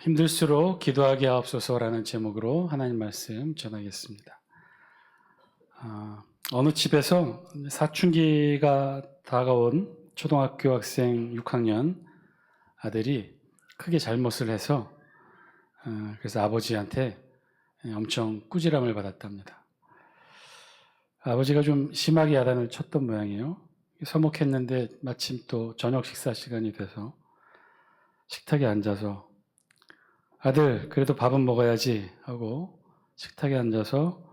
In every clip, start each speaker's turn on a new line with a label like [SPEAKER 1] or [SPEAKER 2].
[SPEAKER 1] 힘들수록 기도하게 하옵소서라는 제목으로 하나님 말씀 전하겠습니다. 어느 집에서 사춘기가 다가온 초등학교 학생 6학년 아들이 크게 잘못을 해서 그래서 아버지한테 엄청 꾸지람을 받았답니다. 아버지가 좀 심하게 야단을 쳤던 모양이에요. 서먹했는데 마침 또 저녁 식사 시간이 돼서 식탁에 앉아서 아들, 그래도 밥은 먹어야지 하고 식탁에 앉아서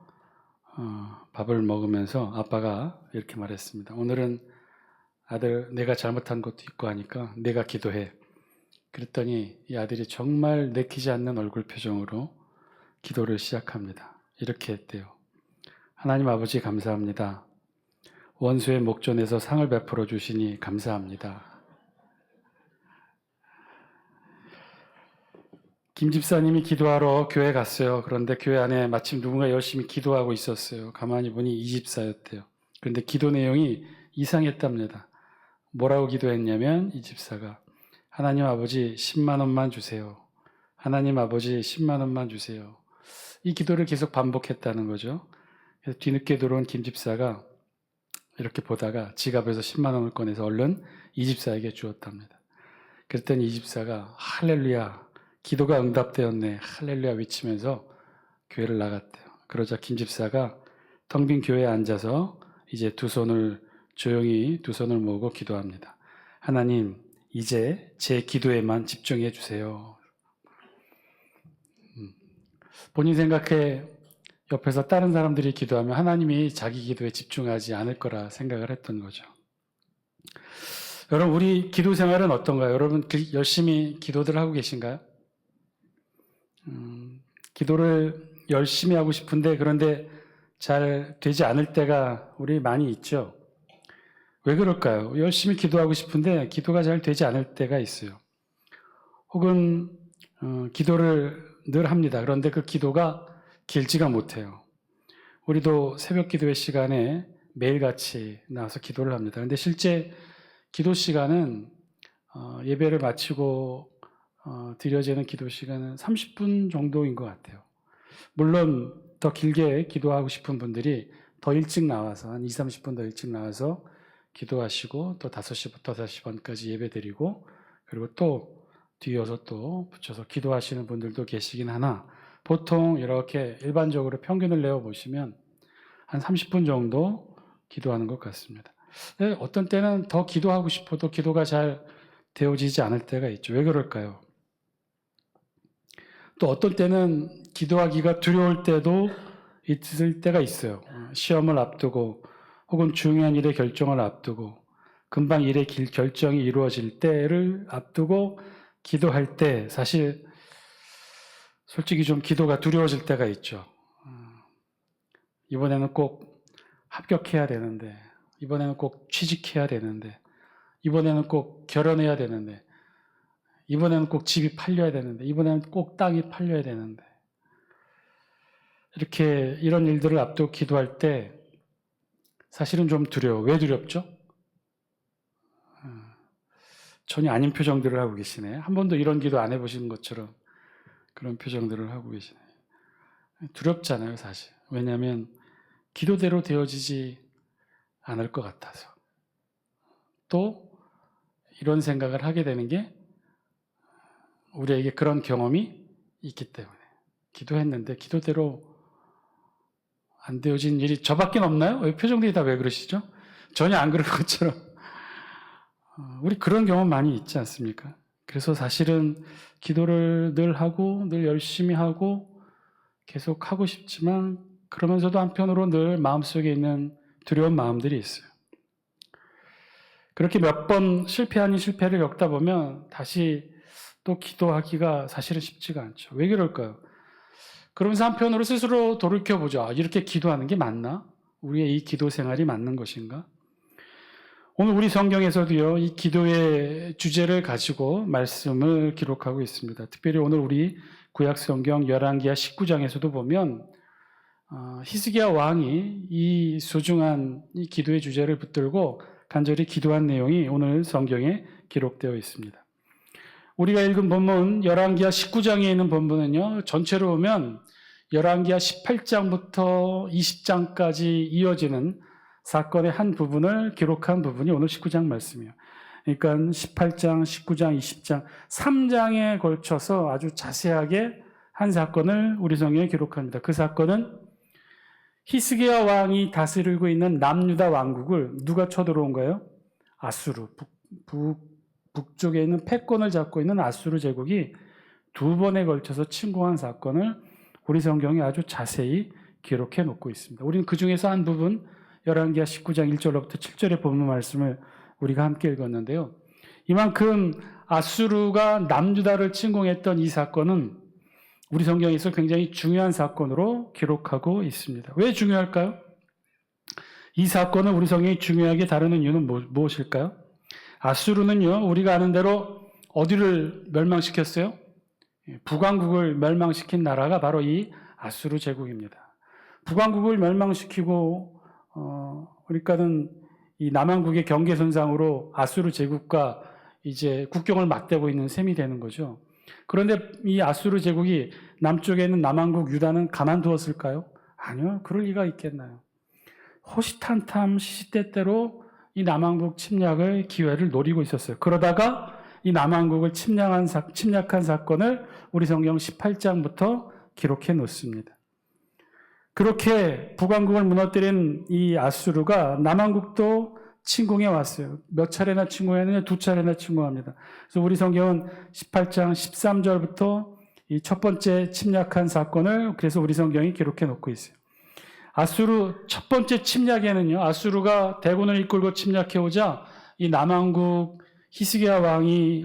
[SPEAKER 1] 밥을 먹으면서 아빠가 이렇게 말했습니다. 오늘은 아들, 내가 잘못한 것도 있고 하니까 내가 기도해. 그랬더니 이 아들이 정말 내키지 않는 얼굴 표정으로 기도를 시작합니다. 이렇게 했대요. 하나님 아버지 감사합니다. 원수의 목전에서 상을 베풀어 주시니 감사합니다. 김 집사님이 기도하러 교회 갔어요. 그런데 교회 안에 마침 누군가 열심히 기도하고 있었어요. 가만히 보니 이 집사였대요. 그런데 기도 내용이 이상했답니다. 뭐라고 기도했냐면 이 집사가 하나님 아버지 10만 원만 주세요. 하나님 아버지 10만 원만 주세요. 이 기도를 계속 반복했다는 거죠. 그래서 뒤늦게 들어온 김 집사가 이렇게 보다가 지갑에서 10만 원을 꺼내서 얼른 이 집사에게 주었답니다. 그랬더니 이 집사가 할렐루야, 기도가 응답되었네, 할렐루야 외치면서 교회를 나갔대요. 그러자 김 집사가 텅 빈 교회에 앉아서 이제 조용히 두 손을 모으고 기도합니다. 하나님, 이제 제 기도에만 집중해 주세요. 본인 생각해 옆에서 다른 사람들이 기도하면 하나님이 자기 기도에 집중하지 않을 거라 생각을 했던 거죠. 여러분, 우리 기도 생활은 어떤가요? 여러분 열심히 기도들 하고 계신가요? 기도를 열심히 하고 싶은데 그런데 잘 되지 않을 때가 우리 많이 있죠. 왜 그럴까요? 열심히 기도하고 싶은데 기도가 잘 되지 않을 때가 있어요. 혹은 기도를 늘 합니다. 그런데 그 기도가 길지가 못해요. 우리도 새벽 기도회 시간에 매일같이 나와서 기도를 합니다. 그런데 실제 기도 시간은 예배를 마치고 드려지는 기도 시간은 30분 정도인 것 같아요. 물론 더 길게 기도하고 싶은 분들이 더 일찍 나와서 한 20-30분 더 일찍 나와서 기도하시고 또 5시부터 5시 반까지 예배 드리고 그리고 또 뒤이어서 또 붙여서 기도하시는 분들도 계시긴 하나 보통 이렇게 일반적으로 평균을 내어보시면 한 30분 정도 기도하는 것 같습니다. 어떤 때는 더 기도하고 싶어도 기도가 잘 되어지지 않을 때가 있죠. 왜 그럴까요? 또 어떤 때는 기도하기가 두려울 때도 있을 때가 있어요. 시험을 앞두고 혹은 중요한 일의 결정을 앞두고 금방 일의 결정이 이루어질 때를 앞두고 기도할 때 사실 솔직히 좀 기도가 두려워질 때가 있죠. 이번에는 꼭 합격해야 되는데 이번에는 꼭 취직해야 되는데 이번에는 꼭 결혼해야 되는데 이번에는 꼭 집이 팔려야 되는데 이번에는 꼭 땅이 팔려야 되는데 이렇게 이런 일들을 앞두고 기도할 때 사실은 좀 두려워. 왜 두렵죠? 전혀 아닌 표정들을 하고 계시네. 한 번도 이런 기도 안 해보신 것처럼 그런 표정들을 하고 계시네. 두렵잖아요, 사실. 왜냐하면 기도대로 되어지지 않을 것 같아서. 또 이런 생각을 하게 되는 게 우리에게 그런 경험이 있기 때문에 기도했는데 기도대로 안 되어진 일이 저밖에 없나요? 왜 표정들이 다 왜 그러시죠? 전혀 안 그럴 것처럼 우리 그런 경험 많이 있지 않습니까? 그래서 사실은 기도를 늘 하고 늘 열심히 하고 계속 하고 싶지만 그러면서도 한편으로 늘 마음속에 있는 두려운 마음들이 있어요. 그렇게 몇 번 실패 아닌 실패를 겪다 보면 다시 또 기도하기가 사실은 쉽지가 않죠. 왜 그럴까요? 그러면서 한편으로 스스로 돌이켜보죠. 이렇게 기도하는 게 맞나? 우리의 이 기도 생활이 맞는 것인가? 오늘 우리 성경에서도요, 이 기도의 주제를 가지고 말씀을 기록하고 있습니다. 특별히 오늘 우리 구약 성경 열왕기하 19장에서도 보면 히스기야 왕이 이 소중한 이 기도의 주제를 붙들고 간절히 기도한 내용이 오늘 성경에 기록되어 있습니다. 우리가 읽은 본문 열왕기하 19장에 있는 본문은요. 전체로 보면 열왕기하 18장부터 20장까지 이어지는 사건의 한 부분을 기록한 부분이 오늘 19장 말씀이에요. 그러니까 18장, 19장, 20장, 3장에 걸쳐서 아주 자세하게 한 사건을 우리 성경에 기록합니다. 그 사건은 히스기야 왕이 다스리고 있는 남유다 왕국을 누가 쳐들어온가요? 아수르, 북쪽에 있는 패권을 잡고 있는 아수르 제국이 두 번에 걸쳐서 침공한 사건을 우리 성경에 아주 자세히 기록해 놓고 있습니다. 우리는 그 중에서 한 부분 열왕기하 19장 1절로부터 7절의 본문 말씀을 우리가 함께 읽었는데요. 이만큼 아수르가 남유다를 침공했던 이 사건은 우리 성경에서 굉장히 중요한 사건으로 기록하고 있습니다. 왜 중요할까요? 이 사건을 우리 성경이 중요하게 다루는 이유는 무엇일까요? 아수르는요, 우리가 아는 대로 어디를 멸망시켰어요? 북왕국을 멸망시킨 나라가 바로 이 아수르 제국입니다. 북왕국을 멸망시키고 그러니까는 이 남왕국의 경계선상으로 아수르 제국과 이제 국경을 맞대고 있는 셈이 되는 거죠. 그런데 이 아수르 제국이 남쪽에 있는 남왕국 유다는 가만두었을까요? 아니요. 그럴 리가 있겠나요? 호시탐탐 시시때때로 이 남왕국 침략을 기회를 노리고 있었어요. 그러다가 이 남왕국을 침략한 사건을 우리 성경 18장부터 기록해 놓습니다. 그렇게 북왕국을 무너뜨린 이 아수르가 남왕국도 침공해 왔어요. 몇 차례나 침공했느냐? 두 차례나 침공합니다. 그래서 우리 성경은 18장 13절부터 이 첫 번째 침략한 사건을 그래서 우리 성경이 기록해 놓고 있어요. 아수르 첫 번째 침략에는요, 아수르가 대군을 이끌고 침략해 오자 이 남왕국 히스기야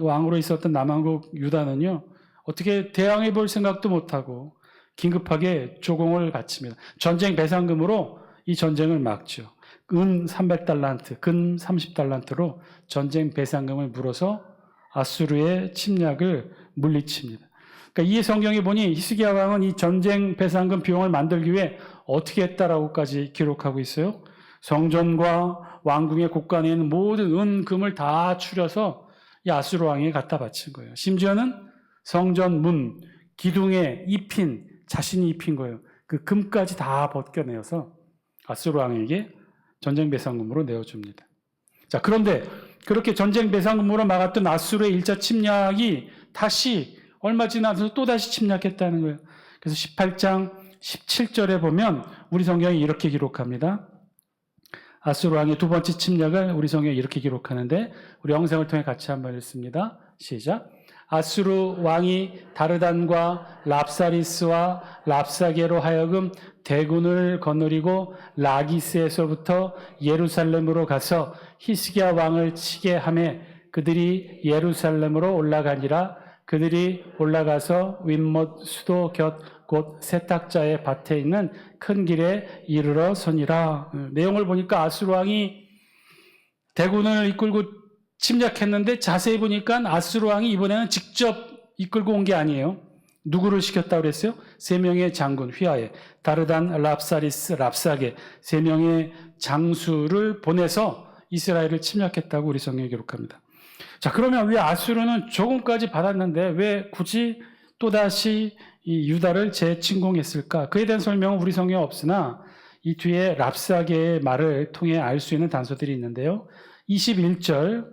[SPEAKER 1] 왕으로 있었던 남왕국 유다는요, 어떻게 대항해 볼 생각도 못하고 긴급하게 조공을 바칩니다. 전쟁 배상금으로 이 전쟁을 막죠. 은 300달란트, 근 30달란트로 전쟁 배상금을 물어서 아수르의 침략을 물리칩니다. 그러니까 이 성경에 보니 히스기야 왕은 이 전쟁 배상금 비용을 만들기 위해 어떻게 했다라고까지 기록하고 있어요. 성전과 왕궁의 곳간에 있는 모든 은, 금을 다 추려서 이 아수르 왕에게 갖다 바친 거예요. 심지어는 성전 문, 기둥에 입힌, 자신이 입힌 거예요. 그 금까지 다 벗겨내어서 아수르 왕에게 전쟁 배상금으로 내어줍니다. 자, 그런데 그렇게 전쟁 배상금으로 막았던 아수르의 1차 침략이 다시 얼마 지나서 또다시 침략했다는 거예요. 그래서 18장 17절에 보면 우리 성경이 이렇게 기록합니다. 아수르 왕의 두 번째 침략을 우리 성경이 이렇게 기록하는데 우리 영상을 통해 같이 한번 읽습니다. 시작. 아수르 왕이 다르단과 랍사리스와 랍사게로 하여금 대군을 거느리고 라기스에서부터 예루살렘으로 가서 히스기야 왕을 치게 하매 그들이 예루살렘으로 올라가니라. 그들이 올라가서 윗못 수도 곁 곧 세탁자의 밭에 있는 큰 길에 이르러 서니라. 내용을 보니까 아수르 왕이 대군을 이끌고 침략했는데 자세히 보니까 아수르 왕이 이번에는 직접 이끌고 온 게 아니에요. 누구를 시켰다고 그랬어요? 3명의 장군 휘하에 다르단, 랍사리스, 랍사게 3명의 장수를 보내서 이스라엘을 침략했다고 우리 성경에 기록합니다. 자, 그러면 왜 아수르는 조금까지 받았는데 왜 굳이 또다시 이 유다를 재침공했을까? 그에 대한 설명은 우리 성경에 없으나 이 뒤에 랍사게의 말을 통해 알 수 있는 단서들이 있는데요. 21절,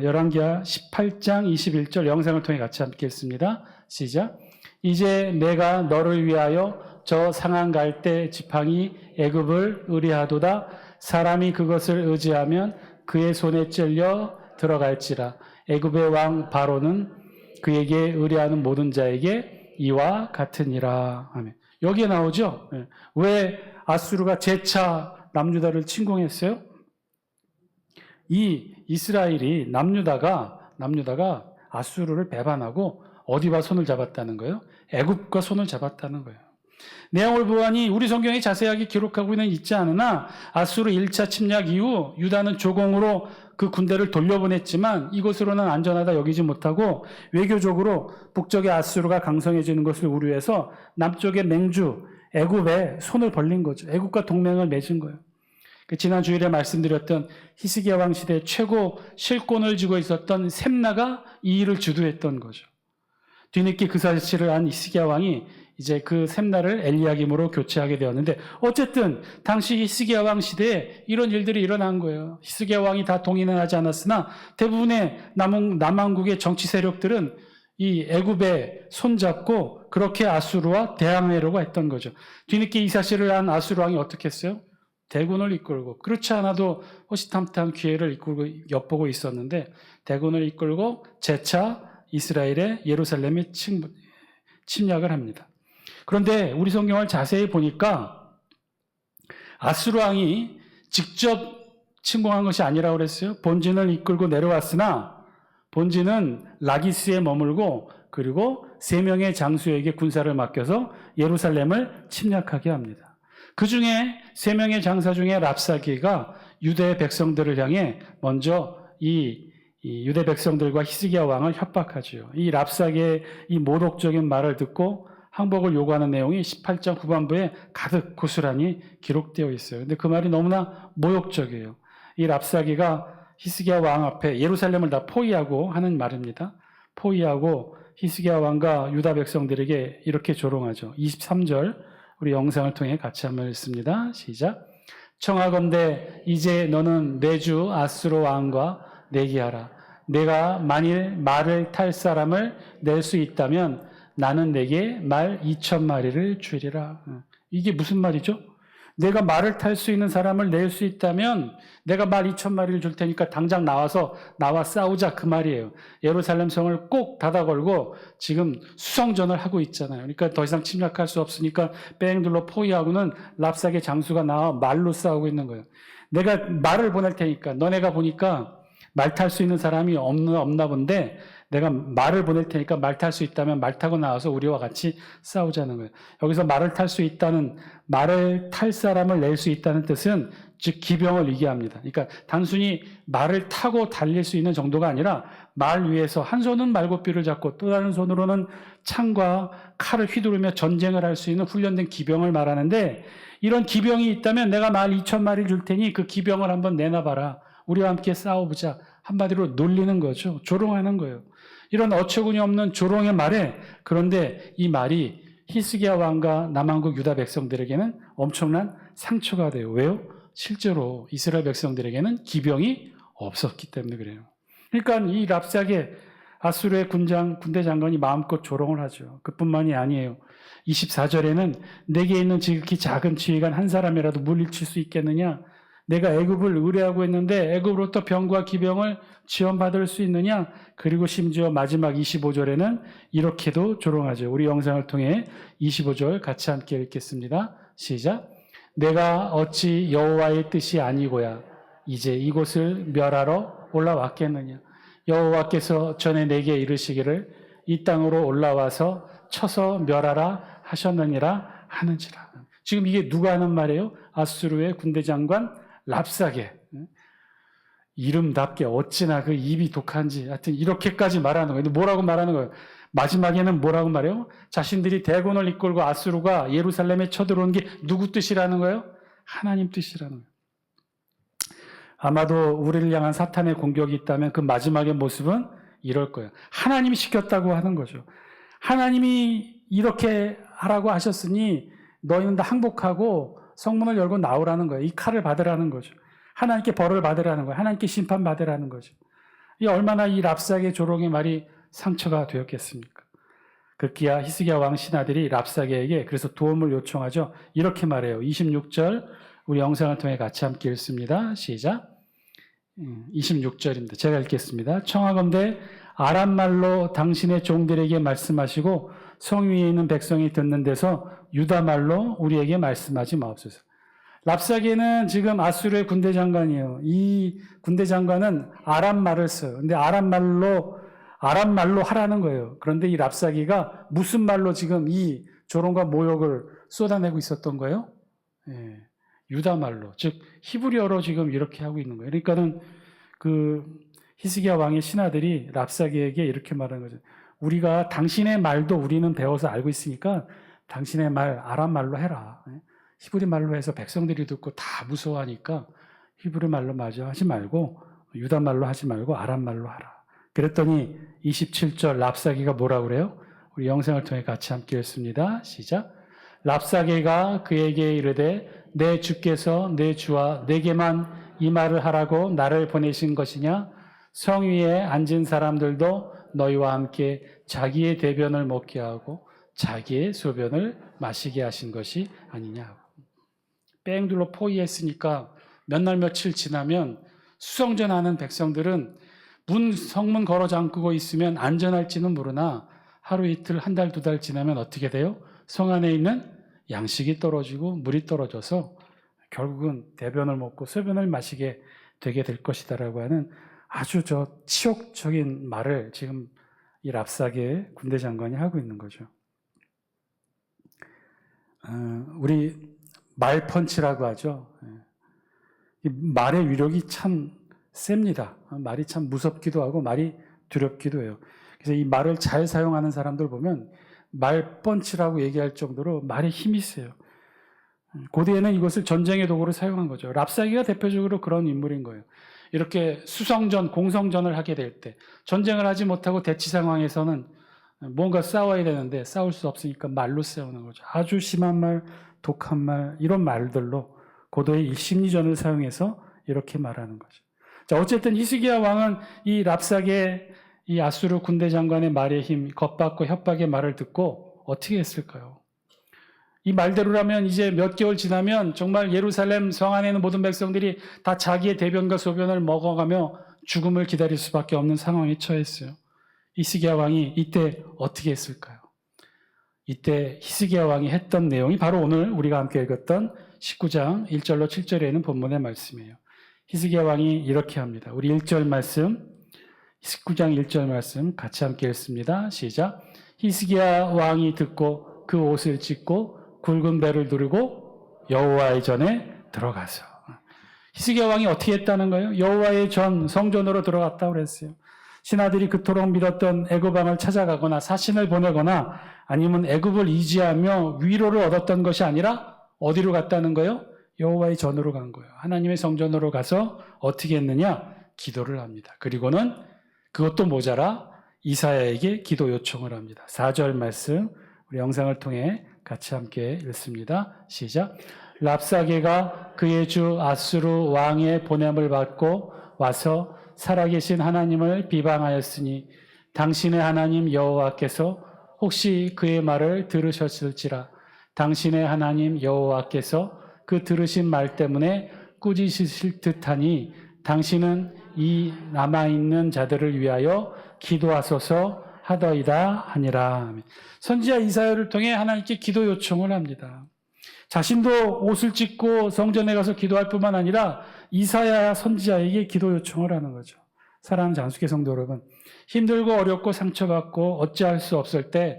[SPEAKER 1] 열왕기하 18장 21절 영상을 통해 같이 함께 읽습니다. 시작. 이제 내가 너를 위하여 저 상한 갈대 지팡이 애굽을 의뢰하도다. 사람이 그것을 의지하면 그의 손에 찔려 들어갈지라. 애굽의 왕 바로는 그에게 의뢰하는 모든 자에게 이와 같으니라. 아멘. 여기에 나오죠. 왜 아수르가 재차 남유다를 침공했어요? 이 이스라엘이 남유다가 아수르를 배반하고 어디와 손을 잡았다는 거예요? 애굽과 손을 잡았다는 거예요. 내용을 보아니 우리 성경이 자세하게 기록하고는 있지 않으나 아수르 1차 침략 이후 유다는 조공으로 그 군대를 돌려보냈지만 이곳으로는 안전하다 여기지 못하고 외교적으로 북쪽의 아수르가 강성해지는 것을 우려해서 남쪽의 맹주 애굽에 손을 벌린 거죠. 애굽과 동맹을 맺은 거예요. 지난 주일에 말씀드렸던 히스기야 왕 시대 최고 실권을 쥐고 있었던 셈나가 이 일을 주도했던 거죠. 뒤늦게 그 사실을 안 히스기야 왕이 이제 그 셈나를 엘리야김으로 교체하게 되었는데, 어쨌든 당시 히스기야 왕 시대에 이런 일들이 일어난 거예요. 히스기야 왕이 다 동의는 하지 않았으나 대부분의 남왕국의 정치 세력들은 이 애굽에 손잡고 그렇게 아수르와 대항하려고 했던 거죠. 뒤늦게 이 사실을 안 아수르 왕이 어떻게 했어요? 대군을 이끌고, 그렇지 않아도 호시탐탐 기회를 이끌고 엿보고 있었는데, 대군을 이끌고 재차 이스라엘의 예루살렘에 침략을 합니다. 그런데 우리 성경을 자세히 보니까 아수르 왕이 직접 침공한 것이 아니라고 그랬어요. 본진을 이끌고 내려왔으나 본진은 라기스에 머물고, 그리고 3명의 장수에게 군사를 맡겨서 예루살렘을 침략하게 합니다. 그 중에 3명의 장사 중에 랍사기가 유대 백성들을 향해 먼저 이 유대 백성들과 히스기야 왕을 협박하죠. 이 랍사기의 이 모독적인 말을 듣고 항복을 요구하는 내용이 18장 후반부에 가득 고스란히 기록되어 있어요. 근데 그 말이 너무나 모욕적이에요. 이 랍사기가 히스기야 왕 앞에 예루살렘을 다 포위하고 하는 말입니다. 포위하고 히스기야 왕과 유다 백성들에게 이렇게 조롱하죠. 23절 우리 영상을 통해 같이 한번 읽습니다. 시작. 청하건대 이제 너는 내 주 아수르 왕과 내기하라. 내가 만일 말을 탈 사람을 낼 수 있다면 나는 내게 말 2,000마리를 주리라. 이게 무슨 말이죠? 내가 말을 탈 수 있는 사람을 낼 수 있다면 내가 말 2,000마리를 줄 테니까 당장 나와 싸우자, 그 말이에요. 예루살렘 성을 꼭 닫아 걸고 지금 수성전을 하고 있잖아요. 그러니까 더 이상 침략할 수 없으니까 뺑 둘러 포위하고는 랍사게 장수가 나와 말로 싸우고 있는 거예요. 내가 말을 보낼 테니까, 너네가 보니까 말 탈 수 있는 사람이 없나 본데 내가 말을 보낼 테니까 말 탈 수 있다면 말 타고 나와서 우리와 같이 싸우자는 거예요. 여기서 말을 탈 수 있다는, 말을 탈 사람을 낼 수 있다는 뜻은 즉 기병을 얘기합니다. 그러니까 단순히 말을 타고 달릴 수 있는 정도가 아니라 말 위에서 한 손은 말고삐를 잡고 또 다른 손으로는 창과 칼을 휘두르며 전쟁을 할 수 있는 훈련된 기병을 말하는데, 이런 기병이 있다면 내가 말 2,000마리 줄 테니 그 기병을 한번 내놔봐라. 우리와 함께 싸워보자. 한마디로 놀리는 거죠. 조롱하는 거예요. 이런 어처구니 없는 조롱의 말에, 그런데 이 말이 히스기야 왕과 남왕국 유다 백성들에게는 엄청난 상처가 돼요. 왜요? 실제로 이스라엘 백성들에게는 기병이 없었기 때문에 그래요. 그러니까 이 랍사게 아수르의 군대 장관이 마음껏 조롱을 하죠. 그뿐만이 아니에요. 24절에는 내게 있는 지극히 작은 지휘관 한 사람이라도 물리칠 수 있겠느냐? 내가 애굽을 의뢰하고 있는데 애굽으로부터 병과 기병을 지원받을 수 있느냐? 그리고 심지어 마지막 25절에는 이렇게도 조롱하죠. 우리 영상을 통해 25절 같이 함께 읽겠습니다. 시작. 내가 어찌 여호와의 뜻이 아니고야 이제 이곳을 멸하러 올라왔겠느냐? 여호와께서 전에 내게 이르시기를 이 땅으로 올라와서 쳐서 멸하라 하셨느니라 하는지라. 지금 이게 누가 하는 말이에요? 아수르의 군대 장관 랍사게. 이름답게 어찌나 그 입이 독한지, 하여튼 이렇게까지 말하는 거예요. 근데 뭐라고 말하는 거예요? 마지막에는 뭐라고 말해요? 자신들이 대군을 이끌고 아수르가 예루살렘에 쳐들어온 게 누구 뜻이라는 거예요? 하나님 뜻이라는 거예요. 아마도 우리를 향한 사탄의 공격이 있다면 그 마지막의 모습은 이럴 거예요. 하나님이 시켰다고 하는 거죠. 하나님이 이렇게 하라고 하셨으니 너희는 다 항복하고 성문을 열고 나오라는 거예요. 이 칼을 받으라는 거죠. 하나님께 벌을 받으라는 거예요. 하나님께 심판받으라는 거죠. 이 얼마나 이 랍사게 조롱의 말이 상처가 되었겠습니까? 급기야 히스기야 왕 신하들이 랍사게에게 그래서 도움을 요청하죠. 이렇게 말해요. 26절 우리 영상을 통해 같이 함께 읽습니다. 시작. 26절입니다. 제가 읽겠습니다. 청하건대 아람말로 당신의 종들에게 말씀하시고 성 위에 있는 백성이 듣는 데서 유다말로 우리에게 말씀하지 마옵소서. 랍사게는 지금 아수르의 군대 장관이에요. 이 군대 장관은 아람말을 써요. 근데 아람말로 하라는 거예요. 그런데 이 랍사게가 무슨 말로 지금 이 조롱과 모욕을 쏟아내고 있었던 거예요? 예, 유다말로, 즉 히브리어로 지금 이렇게 하고 있는 거예요. 그러니까는 그 히스기야 왕의 신하들이 랍사게에게 이렇게 말하는 거죠. 우리가 당신의 말도 우리는 배워서 알고 있으니까 당신의 말 아람말로 해라. 히브리 말로 해서 백성들이 듣고 다 무서워하니까 히브리 말로 마저 하지 말고 유다 말로 하지 말고 아람 말로 하라. 그랬더니 27절 랍사게가 뭐라고 그래요? 우리 영상을 통해 같이 함께 읽습니다. 시작. 랍사게가 그에게 이르되 내 주께서 내 주와 내게만 이 말을 하라고 나를 보내신 것이냐? 성 위에 앉은 사람들도 너희와 함께 자기의 대변을 먹게 하고 자기의 소변을 마시게 하신 것이 아니냐. 뺑둘로 포위했으니까 몇 날 며칠 지나면 수성전하는 백성들은 성문 걸어 잠그고 있으면 안전할지는 모르나 하루 이틀 한 달 두 달 지나면 어떻게 돼요? 성 안에 있는 양식이 떨어지고 물이 떨어져서 결국은 대변을 먹고 소변을 마시게 되게 될 것이다라고 하는 아주 치욕적인 말을 지금 이 랍사게 군대 장관이 하고 있는 거죠. 우리 말펀치라고 하죠. 이 말의 위력이 참 셉니다. 말이 참 무섭기도 하고 말이 두렵기도 해요. 그래서 이 말을 잘 사용하는 사람들 보면 말펀치라고 얘기할 정도로 말에 힘이 세요. 고대에는 이것을 전쟁의 도구로 사용한 거죠. 랍사게가 대표적으로 그런 인물인 거예요. 이렇게 수성전, 공성전을 하게 될 때 전쟁을 하지 못하고 대치 상황에서는 뭔가 싸워야 되는데 싸울 수 없으니까 말로 싸우는 거죠. 아주 심한 말, 독한 말, 이런 말들로 고도의 이 심리전을 사용해서 이렇게 말하는 거죠. 자, 어쨌든 히스기야 왕은 이 랍사게 이 아수르 군대 장관의 말의 힘, 겁받고 협박의 말을 듣고 어떻게 했을까요? 이 말대로라면 이제 몇 개월 지나면 정말 예루살렘 성 안에 있는 모든 백성들이 다 자기의 대변과 소변을 먹어가며 죽음을 기다릴 수밖에 없는 상황에 처했어요. 히스기야 왕이 이때 어떻게 했을까요? 이때 히스기야 왕이 했던 내용이 바로 오늘 우리가 함께 읽었던 19장 1절로 7절에 있는 본문의 말씀이에요. 히스기야 왕이 이렇게 합니다. 우리 1절 말씀, 19장 1절 말씀 같이 함께 읽습니다. 시작. 히스기야 왕이 듣고 그 옷을 찢고 굵은 배를 두르고 여호와의 전에 들어가서. 히스기야 왕이 어떻게 했다는 거예요? 여호와의 전 성전으로 들어갔다고 그랬어요. 신하들이 그토록 믿었던 애굽 왕을 찾아가거나 사신을 보내거나 아니면 애굽을 의지하며 위로를 얻었던 것이 아니라 어디로 갔다는 거예요? 여호와의 전으로 간 거예요. 하나님의 성전으로 가서 어떻게 했느냐? 기도를 합니다. 그리고는 그것도 모자라 이사야에게 기도 요청을 합니다. 4절 말씀 우리 영상을 통해 같이 함께 읽습니다. 시작. 랍사게가 그의 주 아수르 왕의 보냄을 받고 와서 살아계신 하나님을 비방하였으니 당신의 하나님 여호와께서 혹시 그의 말을 들으셨을지라. 당신의 하나님 여호와께서 그 들으신 말 때문에 꾸짖으실 듯하니 당신은 이 남아있는 자들을 위하여 기도하소서 하더이다 하니라. 선지자 이사야를 통해 하나님께 기도 요청을 합니다. 자신도 옷을 찢고 성전에 가서 기도할 뿐만 아니라 이사야 선지자에게 기도 요청을 하는 거죠. 사랑하는 장수교 성도 여러분, 힘들고 어렵고 상처받고 어찌할 수 없을 때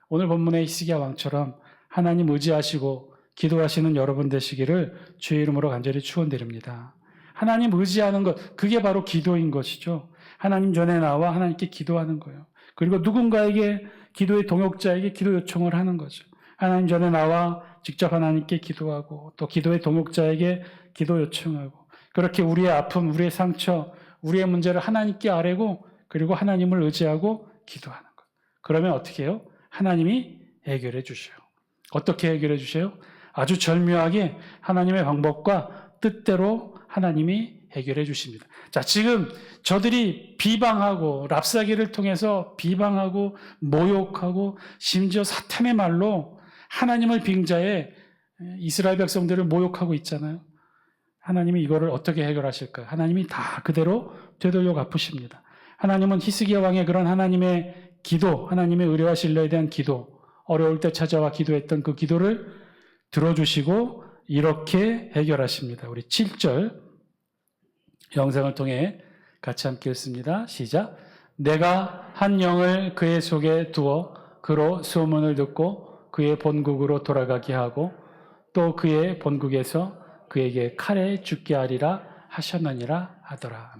[SPEAKER 1] 오늘 본문의 히스기야 왕처럼 하나님 의지하시고 기도하시는 여러분 되시기를 주의 이름으로 간절히 축원드립니다. 하나님 의지하는 것, 그게 바로 기도인 것이죠. 하나님 전에 나와 하나님께 기도하는 거예요. 그리고 누군가에게 기도의 동역자에게 기도 요청을 하는 거죠. 하나님 전에 나와 직접 하나님께 기도하고 또 기도의 동역자에게 기도 요청하고 그렇게 우리의 아픔, 우리의 상처, 우리의 문제를 하나님께 아뢰고 그리고 하나님을 의지하고 기도하는 것. 그러면 어떻게 해요? 하나님이 해결해 주셔요. 어떻게 해결해 주셔요? 아주 절묘하게 하나님의 방법과 뜻대로 하나님이 해결해 주십니다. 자, 지금 저들이 비방하고 랍사게를 통해서 비방하고 모욕하고 심지어 사탄의 말로 하나님을 빙자해 이스라엘 백성들을 모욕하고 있잖아요. 하나님이 이거를 어떻게 해결하실까요? 하나님이 다 그대로 되돌려 갚으십니다. 하나님은 히스기야 왕의 그런 하나님의 기도, 하나님의 의뢰와 신뢰에 대한 기도, 어려울 때 찾아와 기도했던 그 기도를 들어주시고 이렇게 해결하십니다. 우리 7절 영상을 통해 같이 함께 읽습니다. 시작. 내가 한 영을 그의 속에 두어 그로 소문을 듣고 그의 본국으로 돌아가게 하고 또 그의 본국에서 그에게 칼에 죽게 하리라 하셨느니라 하더라.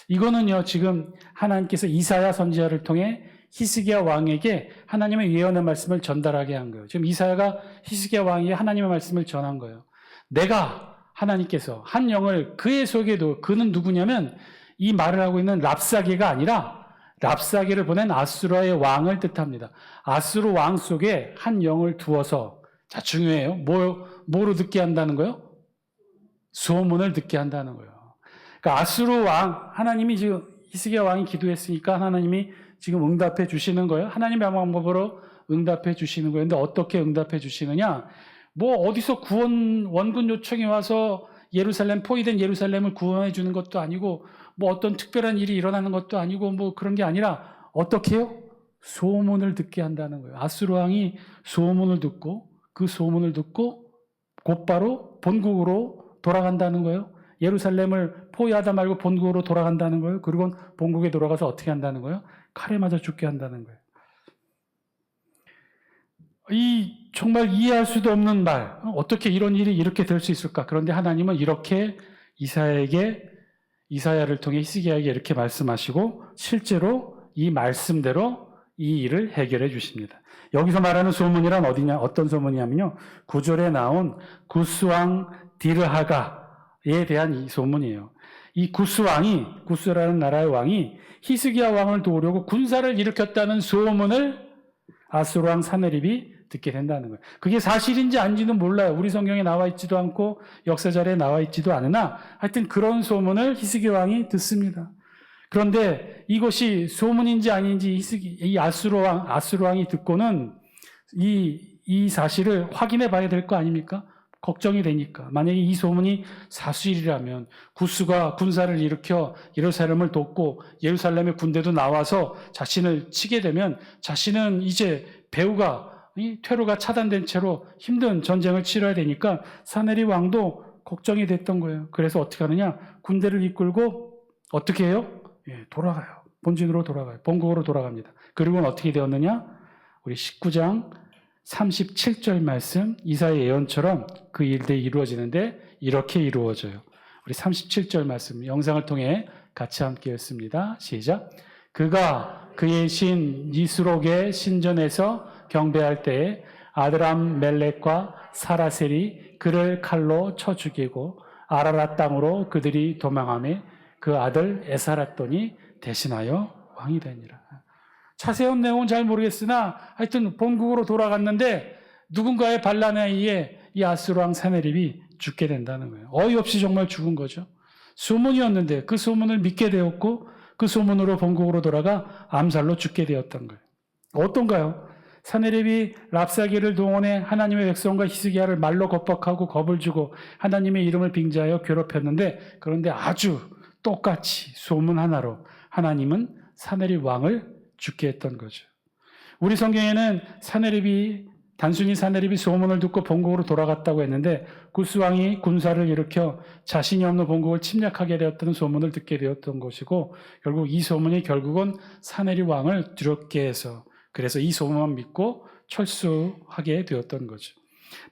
[SPEAKER 1] 이거는요, 지금 하나님께서 이사야 선지자를 통해 히스기야 왕에게 하나님의 예언의 말씀을 전달하게 한 거예요. 지금 이사야가 히스기야 왕에게 하나님의 말씀을 전한 거예요. 내가 하나님께서 한 영을 그의 속에도, 그는 누구냐면 이 말을 하고 있는 랍사게가 아니라 랍사게를 보낸 아수르의 왕을 뜻합니다. 아수르 왕 속에 한 영을 두어서, 자, 중요해요. 뭐로 듣게 한다는 거예요? 소문을 듣게 한다는 거예요. 그러니까 아수르 왕, 하나님이 지금 히스기야 왕이 기도했으니까 하나님이 지금 응답해 주시는 거예요. 하나님의 방법으로 응답해 주시는 거예요. 근데 어떻게 응답해 주시느냐? 뭐 어디서 원군 요청이 와서 예루살렘, 포위된 예루살렘을 구원해 주는 것도 아니고, 뭐 어떤 특별한 일이 일어나는 것도 아니고, 뭐 그런 게 아니라 어떻게 해요? 소문을 듣게 한다는 거예요. 아수르 왕이 소문을 듣고, 그 소문을 듣고 곧바로 본국으로 돌아간다는 거예요. 예루살렘을 포위하다 말고 본국으로 돌아간다는 거예요. 그리고 본국에 돌아가서 어떻게 한다는 거예요? 칼에 맞아 죽게 한다는 거예요. 이 정말 이해할 수도 없는 말, 어떻게 이런 일이 이렇게 될 수 있을까? 그런데 하나님은 이렇게 이사야를 통해 히스기야에게 이렇게 말씀하시고 실제로 이 말씀대로 이 일을 해결해 주십니다. 여기서 말하는 소문이란 어떤 소문이냐면요, 9절에 나온 구스왕 디르하가에 대한 이 소문이에요. 이 구스라는 나라의 왕이 히스기야 왕을 도우려고 군사를 일으켰다는 소문을 아수르 왕 사네립이 듣게 된다는 거예요. 그게 사실인지 아닌지는 몰라요. 우리 성경에 나와 있지도 않고 역사자료에 나와 있지도 않으나 하여튼 그런 소문을 히스기야 왕이 듣습니다. 그런데 이것이 소문인지 아닌지 이 아수르 왕이 듣고는 이 사실을 확인해 봐야 될 거 아닙니까? 걱정이 되니까. 만약에 이 소문이 사실이라면 구스가 군사를 일으켜 예루살렘을 돕고 예루살렘의 군대도 나와서 자신을 치게 되면 자신은 이제 퇴로가 차단된 채로 힘든 전쟁을 치러야 되니까 사네립 왕도 걱정이 됐던 거예요. 그래서 어떻게 하느냐? 군대를 이끌고 어떻게 해요? 돌아가요. 본진으로 돌아가요. 본국으로 돌아갑니다. 그리고는 어떻게 되었느냐? 우리 19장 37절 말씀, 이사야의 예언처럼 그 일들이 이루어지는데 이렇게 이루어져요. 우리 37절 말씀 영상을 통해 같이 함께 읽습니다. 시작. 그가 그의 신 니스록의 신전에서 경배할 때에 아드람 멜렉과 사라셀이 그를 칼로 쳐 죽이고 아라랏 땅으로 그들이 도망하며 그 아들 에사라돈이 대신하여 왕이 되니라. 자세한 내용은 잘 모르겠으나 하여튼 본국으로 돌아갔는데 누군가의 반란에 의해 이 아수르 왕 사네립이 죽게 된다는 거예요. 어이없이 정말 죽은 거죠. 소문이었는데 그 소문을 믿게 되었고 그 소문으로 본국으로 돌아가 암살로 죽게 되었던 거예요. 어떤가요? 사네립이 랍사게를 동원해 하나님의 백성과 히스기야를 말로 겁박하고 겁을 주고 하나님의 이름을 빙자하여 괴롭혔는데, 그런데 아주 똑같이 소문 하나로 하나님은 사네립 왕을 죽게 했던 거죠. 우리 성경에는 단순히 사네립이 소문을 듣고 본국으로 돌아갔다고 했는데 구스 왕이 군사를 일으켜 자신이 없는 본국을 침략하게 되었다는 소문을 듣게 되었던 것이고, 결국 이 소문이 결국은 사네립 왕을 두렵게 해서, 그래서 이 소문만 믿고 철수하게 되었던 거죠.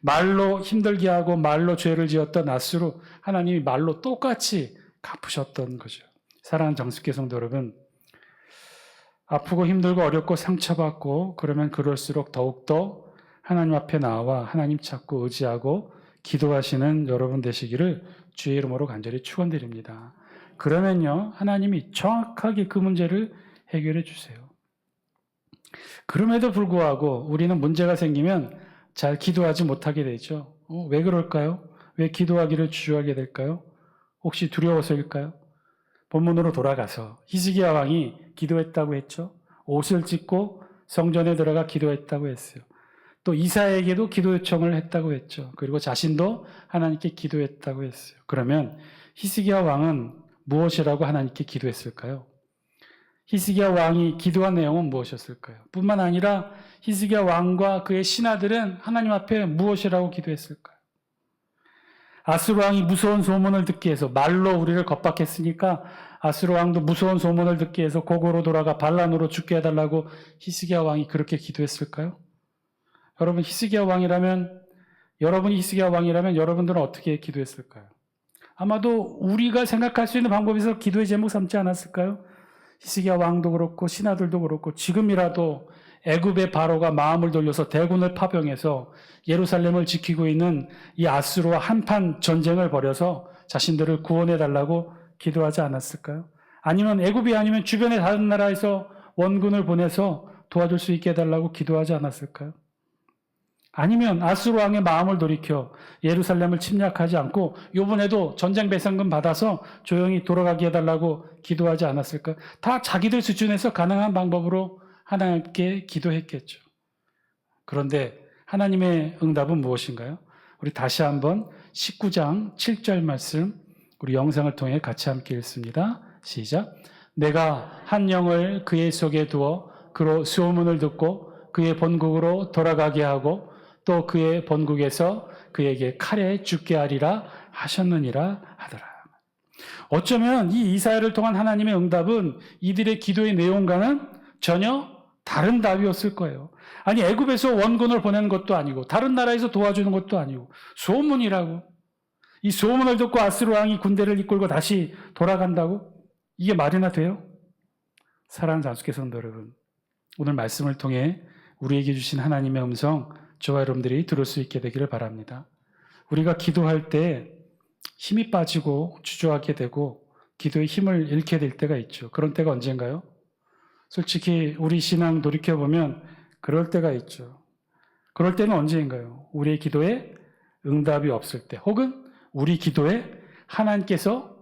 [SPEAKER 1] 말로 힘들게 하고 말로 죄를 지었던 아수르, 하나님이 말로 똑같이 갚으셨던 거죠. 사랑하는 정숙교 성도 여러분, 아프고 힘들고 어렵고 상처받고 그러면 그럴수록 더욱더 하나님 앞에 나와 하나님 찾고 의지하고 기도하시는 여러분 되시기를 주의 이름으로 간절히 축원드립니다. 그러면요, 하나님이 정확하게 그 문제를 해결해 주세요. 그럼에도 불구하고 우리는 문제가 생기면 잘 기도하지 못하게 되죠. 왜 그럴까요? 왜 기도하기를 주저하게 될까요? 혹시 두려워서일까요? 본문으로 돌아가서 히스기야 왕이 기도했다고 했죠. 옷을 찢고 성전에 들어가 기도했다고 했어요. 또 이사야에게도 기도 요청을 했다고 했죠. 그리고 자신도 하나님께 기도했다고 했어요. 그러면 히스기야 왕은 무엇이라고 하나님께 기도했을까요? 히스기야 왕이 기도한 내용은 무엇이었을까요? 뿐만 아니라 히스기야 왕과 그의 신하들은 하나님 앞에 무엇이라고 기도했을까요? 아수르 왕이 무서운 소문을 듣게 해서, 말로 우리를 겁박했으니까 아수르 왕도 무서운 소문을 듣게 해서 고고로 돌아가 반란으로 죽게 해달라고 히스기야 왕이 그렇게 기도했을까요? 여러분이 히스기야 왕이라면 여러분들은 어떻게 기도했을까요? 아마도 우리가 생각할 수 있는 방법에서 기도의 제목 삼지 않았을까요? 히스기야 왕도 그렇고 신하들도 그렇고 지금이라도 애굽의 바로가 마음을 돌려서 대군을 파병해서 예루살렘을 지키고 있는 이 아수르와 한판 전쟁을 벌여서 자신들을 구원해 달라고 기도하지 않았을까요? 아니면 애굽이 아니면 주변의 다른 나라에서 원군을 보내서 도와줄 수 있게 해달라고 기도하지 않았을까요? 아니면 아수르 왕의 마음을 돌이켜 예루살렘을 침략하지 않고 이번에도 전쟁 배상금 받아서 조용히 돌아가게 해달라고 기도하지 않았을까요? 다 자기들 수준에서 가능한 방법으로 하나님께 기도했겠죠. 그런데 하나님의 응답은 무엇인가요? 우리 다시 한번 19장 7절 말씀 우리 영상을 통해 같이 함께 읽습니다. 시작. 내가 한 영을 그의 속에 두어 그로 소문을 듣고 그의 본국으로 돌아가게 하고 또 그의 본국에서 그에게 칼에 죽게 하리라 하셨느니라 하더라. 어쩌면 이 이사야를 통한 하나님의 응답은 이들의 기도의 내용과는 전혀 다른 답이었을 거예요. 아니 애굽에서 원군을 보내는 것도 아니고 다른 나라에서 도와주는 것도 아니고 소문이라고. 이 소문을 듣고 아수르 왕이 군대를 이끌고 다시 돌아간다고? 이게 말이나 돼요? 사랑하는 자숙성도 여러분, 오늘 말씀을 통해 우리에게 주신 하나님의 음성 저와 여러분들이 들을 수 있게 되기를 바랍니다. 우리가 기도할 때 힘이 빠지고 주저하게 되고 기도의 힘을 잃게 될 때가 있죠. 그런 때가 언젠가요? 솔직히 우리 신앙 돌이켜보면 그럴 때가 있죠. 그럴 때는 언제인가요? 우리의 기도에 응답이 없을 때, 혹은 우리 기도에 하나님께서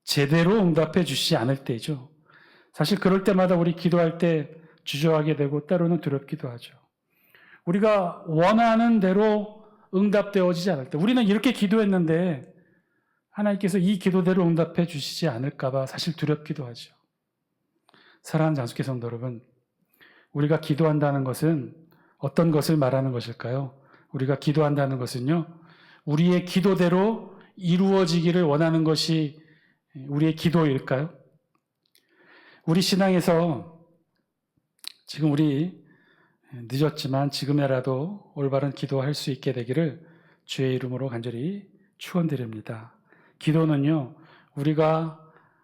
[SPEAKER 1] 제대로 응답해 주시지 않을 때죠. 사실 그럴 때마다 우리 기도할 때 주저하게 되고 때로는 두렵기도 하죠. 우리가 원하는 대로 응답되어지지 않을 때, 우리는 이렇게 기도했는데 하나님께서 이 기도대로 응답해 주시지 않을까 봐 사실 두렵기도 하죠. 사랑하는 장숙회 성도 여러분, 우리가 기도한다는 것은 어떤 것을 말하는 것일까요? 우리가 기도한다는 것은요, 우리의 기도대로 이루어지기를 원하는 것이 우리의 기도일까요? 우리 신앙에서 지금 우리 늦었지만 지금이라도 올바른 기도할 수 있게 되기를 주의 이름으로 간절히 축원드립니다. 기도는요, 우리가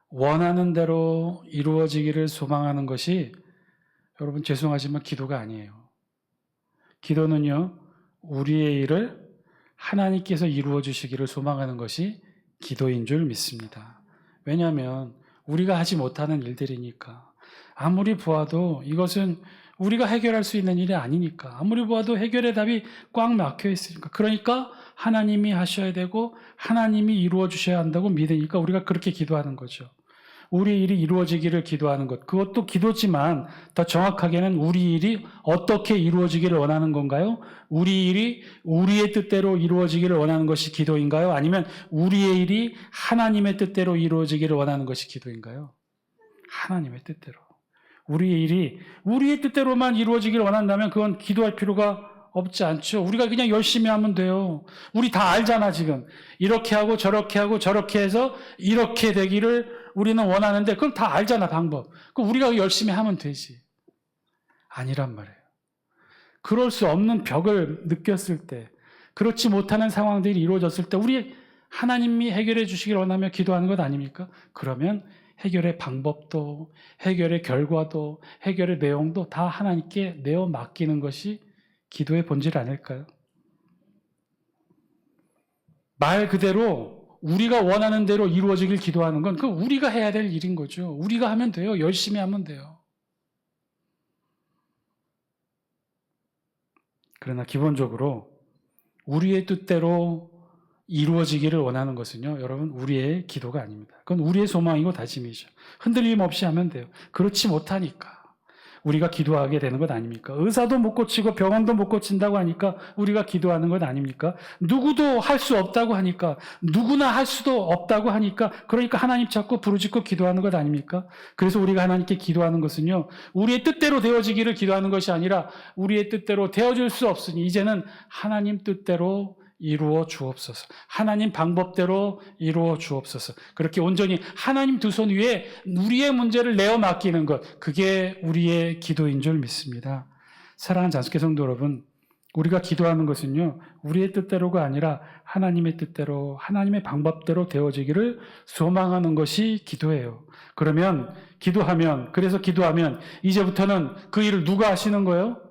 [SPEAKER 1] 원하는 대로 이루어지기를 소망하는 것이, 여러분 죄송하지만 기도가 아니에요. 기도는요, 우리의 일을 하나님께서 이루어 주시기를 소망하는 것이 기도인 줄 믿습니다. 왜냐하면 우리가 하지 못하는 일들이니까. 아무리 보아도 이것은 우리가 해결할 수 있는 일이 아니니까. 아무리 보아도 해결의 답이 꽉 막혀 있으니까. 그러니까 하나님이 하셔야 되고 하나님이 이루어 주셔야 한다고 믿으니까 우리가 그렇게 기도하는 거죠. 우리 일이 이루어지기를 기도하는 것, 그것도 기도지만 더 정확하게는 우리 일이 어떻게 이루어지기를 원하는 건가요? 우리 일이 우리의 뜻대로 이루어지기를 원하는 것이 기도인가요? 아니면 우리의 일이 하나님의 뜻대로 이루어지기를 원하는 것이 기도인가요? 하나님의 뜻대로. 우리의 일이 우리의 뜻대로만 이루어지기를 원한다면 그건 기도할 필요가 없지 않죠. 우리가 그냥 열심히 하면 돼요. 우리 다 알잖아 지금. 이렇게 하고 저렇게 해서 이렇게 되기를 우리는 원하는데 그럼 다 알잖아 방법. 그럼 우리가 열심히 하면 되지. 아니란 말이에요. 그럴 수 없는 벽을 느꼈을 때, 그렇지 못하는 상황들이 이루어졌을 때 우리 하나님이 해결해 주시길 원하며 기도하는 것 아닙니까? 그러면 해결의 방법도 해결의 결과도 해결의 내용도 다 하나님께 내어 맡기는 것이 기도의 본질 아닐까요? 말 그대로 우리가 원하는 대로 이루어지길 기도하는 건 그 우리가 해야 될 일인 거죠. 우리가 하면 돼요. 열심히 하면 돼요. 그러나 기본적으로 우리의 뜻대로 이루어지기를 원하는 것은요, 여러분, 우리의 기도가 아닙니다. 그건 우리의 소망이고 다짐이죠. 흔들림 없이 하면 돼요. 그렇지 못하니까 우리가 기도하게 되는 것 아닙니까? 의사도 못 고치고 병원도 못 고친다고 하니까 우리가 기도하는 것 아닙니까? 누구도 할 수 없다고 하니까, 누구나 할 수도 없다고 하니까, 그러니까 하나님 찾고 부르짖고 기도하는 것 아닙니까? 그래서 우리가 하나님께 기도하는 것은요, 우리의 뜻대로 되어지기를 기도하는 것이 아니라 우리의 뜻대로 되어질 수 없으니 이제는 하나님 뜻대로 이루어 주옵소서. 하나님 방법대로 이루어 주옵소서. 그렇게 온전히 하나님 두 손 위에 우리의 문제를 내어 맡기는 것, 그게 우리의 기도인 줄 믿습니다. 사랑하는 장숙회 성도 여러분, 우리가 기도하는 것은요, 우리의 뜻대로가 아니라 하나님의 뜻대로, 하나님의 방법대로 되어지기를 소망하는 것이 기도예요. 그러면, 그래서 기도하면, 이제부터는 그 일을 누가 하시는 거예요?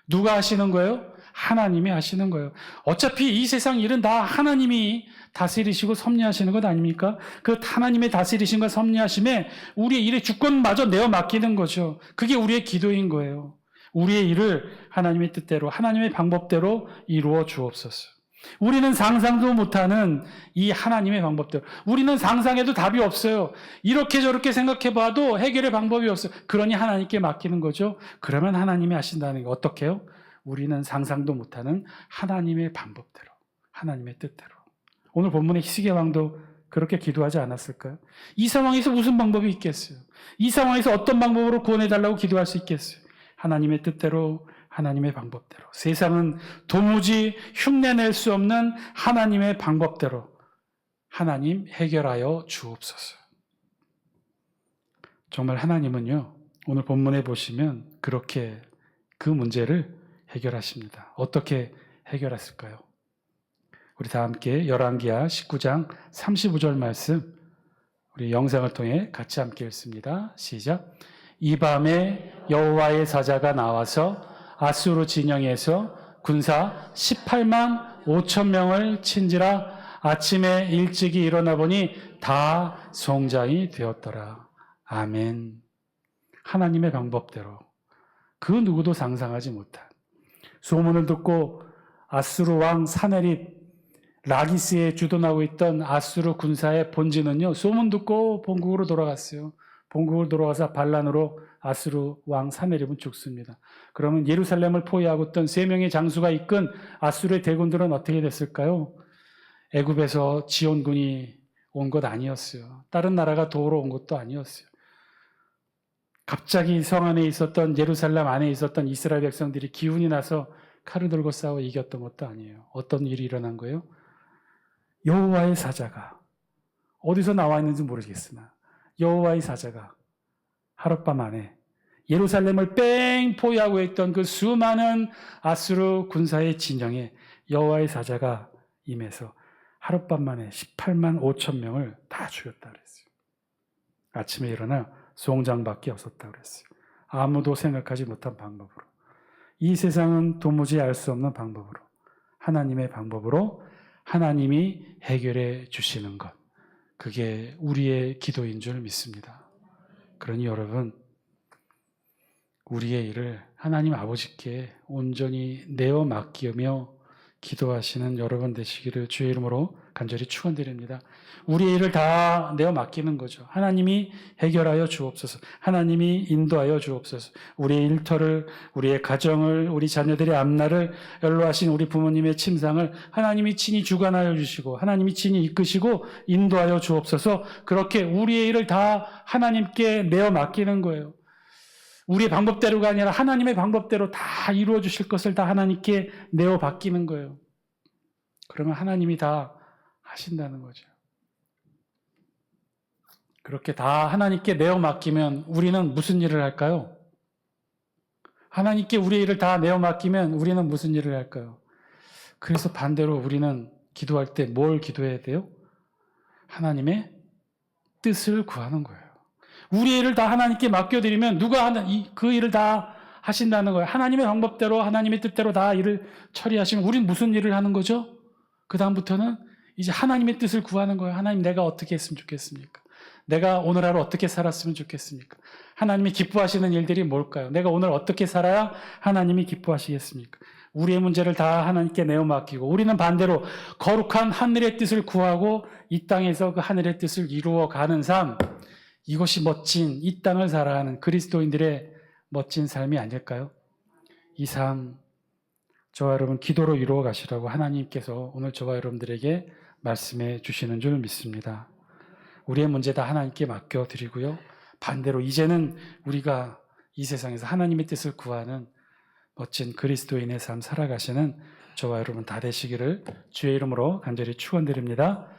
[SPEAKER 1] 누가 하시는 거예요? 하나님이 하시는 거예요. 어차피 이 세상 일은 다 하나님이 다스리시고 섭리하시는 것 아닙니까? 그 하나님의 다스리심과 섭리하심에 우리의 일의 주권마저 내어 맡기는 거죠. 그게 우리의 기도인 거예요. 우리의 일을 하나님의 뜻대로, 하나님의 방법대로 이루어 주옵소서. 우리는 상상도 못하는 이 하나님의 방법대로, 우리는 상상해도 답이 없어요. 이렇게 저렇게 생각해 봐도 해결의 방법이 없어요. 그러니 하나님께 맡기는 거죠. 그러면 하나님이 하신다는 게 어떻게 해요? 우리는 상상도 못하는 하나님의 방법대로, 하나님의 뜻대로. 오늘 본문의 히스기야 왕도 그렇게 기도하지 않았을까요? 이 상황에서 무슨 방법이 있겠어요? 이 상황에서 어떤 방법으로 구원해달라고 기도할 수 있겠어요? 하나님의 뜻대로, 하나님의 방법대로. 세상은 도무지 흉내낼 수 없는 하나님의 방법대로 하나님 해결하여 주옵소서. 정말 하나님은요, 오늘 본문에 보시면 그렇게 그 문제를 해결하십니다. 어떻게 해결했을까요? 우리 다 함께 열왕기하 19장 35절 말씀, 우리 영상을 통해 같이 함께 읽습니다. 시작. 이 밤에 여호와의 사자가 나와서 아수르 진영에서 군사 18만 5천 명을 친지라. 아침에 일찍이 일어나 보니 다 송장이 되었더라. 아멘. 하나님의 방법대로, 그 누구도 상상하지 못한 소문을 듣고 아수르 왕 사네립 라기스에 주둔하고 있던 아수르 군사의 본진은요, 소문 듣고 본국으로 돌아갔어요. 본국으로 돌아가서 반란으로 아수르 왕 사네립은 죽습니다. 그러면 예루살렘을 포위하고 있던 3명의 장수가 이끈 아수르의 대군들은 어떻게 됐을까요? 애굽에서 지원군이 온 것 아니었어요. 다른 나라가 도우러 온 것도 아니었어요. 갑자기 성 안에 있었던, 예루살렘 안에 있었던 이스라엘 백성들이 기운이 나서 칼을 들고 싸워 이겼던 것도 아니에요. 어떤 일이 일어난 거예요? 여호와의 사자가, 어디서 나와 있는지 모르겠으나 여호와의 사자가 하룻밤 안에 예루살렘을 뺑 포위하고 있던 그 수많은 아수르 군사의 진영에 여호와의 사자가 임해서 하룻밤 만에 18만 5천 명을 다 죽였다 그랬어요. 아침에 일어나 송장밖에 없었다 그랬어요. 아무도 생각하지 못한 방법으로, 이 세상은 도무지 알 수 없는 방법으로, 하나님의 방법으로 하나님이 해결해 주시는 것, 그게 우리의 기도인 줄 믿습니다. 그러니 여러분, 우리의 일을 하나님 아버지께 온전히 내어 맡기며 기도하시는 여러분 되시기를 주의 이름으로 간절히 축원드립니다. 우리의 일을 다 내어 맡기는 거죠. 하나님이 해결하여 주옵소서. 하나님이 인도하여 주옵소서. 우리의 일터를, 우리의 가정을, 우리 자녀들의 앞날을, 연로하신 우리 부모님의 침상을 하나님이 친히 주관하여 주시고, 하나님이 친히 이끄시고 인도하여 주옵소서. 그렇게 우리의 일을 다 하나님께 내어 맡기는 거예요. 우리의 방법대로가 아니라 하나님의 방법대로 다 이루어 주실 것을 다 하나님께 내어 맡기는 거예요. 그러면 하나님이 다 하신다는 거죠. 그렇게 다 하나님께 내어 맡기면 우리는 무슨 일을 할까요? 하나님께 우리의 일을 다 내어 맡기면 우리는 무슨 일을 할까요? 그래서 반대로 우리는 기도할 때 뭘 기도해야 돼요? 하나님의 뜻을 구하는 거예요. 우리의 일을 다 하나님께 맡겨드리면 누가 그 일을 다 하신다는 거예요. 하나님의 방법대로, 하나님의 뜻대로 다 일을 처리하시면 우린 무슨 일을 하는 거죠? 그 다음부터는 이제 하나님의 뜻을 구하는 거예요. 하나님, 내가 어떻게 했으면 좋겠습니까? 내가 오늘 하루 어떻게 살았으면 좋겠습니까? 하나님이 기뻐하시는 일들이 뭘까요? 내가 오늘 어떻게 살아야 하나님이 기뻐하시겠습니까? 우리의 문제를 다 하나님께 내어 맡기고, 우리는 반대로 거룩한 하늘의 뜻을 구하고 이 땅에서 그 하늘의 뜻을 이루어 가는 삶, 이것이 멋진, 이 땅을 살아가는 그리스도인들의 멋진 삶이 아닐까요? 이 삶, 저와 여러분 기도로 이루어 가시라고 하나님께서 오늘 저와 여러분들에게 말씀해 주시는 줄 믿습니다. 우리의 문제 다 하나님께 맡겨드리고요. 반대로 이제는 우리가 이 세상에서 하나님의 뜻을 구하는 멋진 그리스도인의 삶 살아가시는 저와 여러분 다 되시기를 주의 이름으로 간절히 축원드립니다.